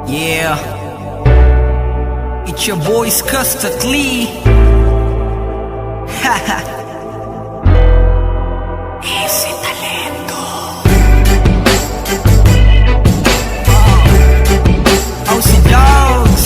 Yeah, it's your boys Custard Lee. Haha. Ese talento. Oh, si Dogs.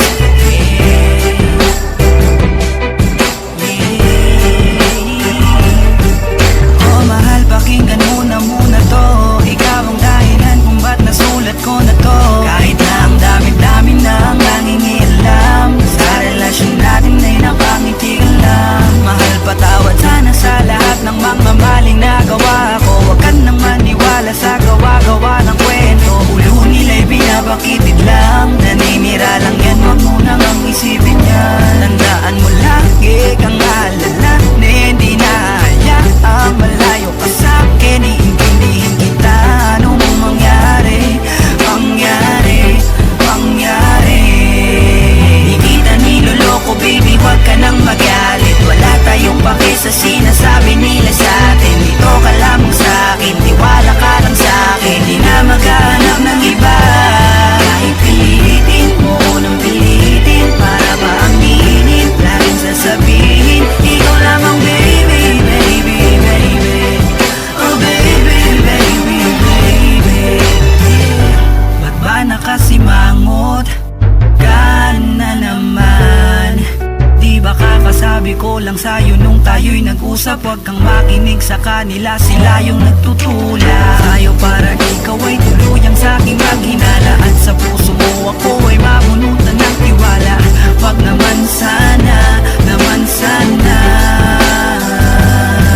Oh, mahal, pakinggan mo na muna to. Ikaw ang dahilan kung ba't nasulat ko na to. Kahit na ang dami-dami na ang nangingialam, sa relasyon natin ay napangiti ka lang. Mahal, patawad sana sa lahat ng mga maling nagawa ko. Huwag ka nang maniwala sa gawa-gawa ng kwento. Ulo nila'y binabakitid lang, naninira lang yan, huwag mo nang ang isipin yan. Tandaan mo lagi kang alala, na hindi na hayaang malayo ka sa'kin. Iintindihin kita, ano mong mangyari, mangyari, mangyari. Di kita niloloko baby, huwag ka nang magalit. Wala tayong pake sa sinasabi nila sa'tin. Dito ka lamang sa'kin, tiwala ka lang sa'kin. Di na maghanap ng iba. Kahit pilitin mo ko nang pilitin, para ba aminin, laging sasabihin, ikaw lamang baby, baby, baby. Oh baby, baby, baby. Ba't ba nakasimangot ka na naman? Di ba kakasabi ko lang sa'yo nung tayo'y nag-usap? Huwag kang makinig sa kanila, sila yung nagtutula sa'yo para ikaw ay tuluyang sa'king maghinala. At sa puso mo ako ay mabunutan ng tiwala. Wag naman sana, naman sana.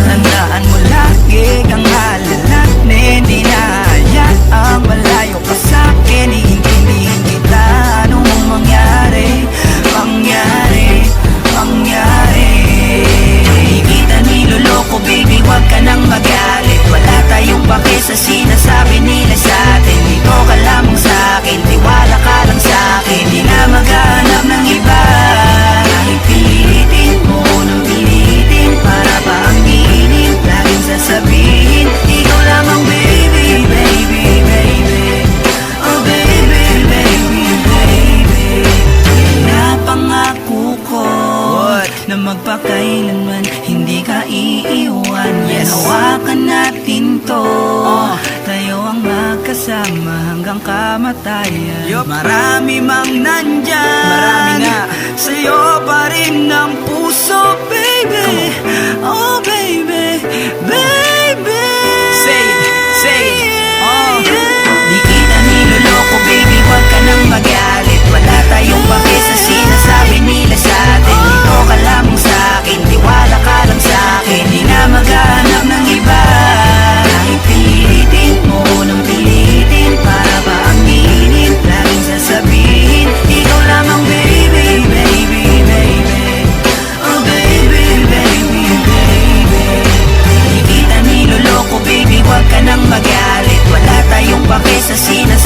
Tandaan mo lagi kang halala, na hindi na hayaang malayo ka sa'kin. Iintindihin kita, ano mong mangyari, mangyari, mangyari. Di kita niloloko baby, huwag ka nang magalit. Wala tayong pake sa sinasabi nila sa'tin. Dito ka lamang sa'kin, tiwala ka lang sa'kin. Di na maghanap ng iba. Kahit pilitin mo nang pilitin, para ba aminin, laging sasabihin, ikaw lamang baby, baby, baby. Oh baby, baby, baby. Napangako ko na magpakailanman hindi ka iiwan. Yes, hawakan natin to, tayo ang magkasama hanggang kamatayan. Marami mang nandyan, marami nga, sa'yo pa rin ang puso baby. Oh baby, baby. Say it, oh. Di kita niloloko baby, huwag ka nang magalit. Wala tayong pake sa sinasabi nila sa'tin. Dito ka lamang sa'kin, tiwala ka lang sa'kin. Di na maghanap ng iba. Kahit pilitin mo nang pilitin, para ba aminin, laging sasabihin, ikaw lamang baby, baby, baby. Oh baby, baby, baby. Di kita niloloko baby, huwag ka nang magalit. Wala tayong pake sa sinasabi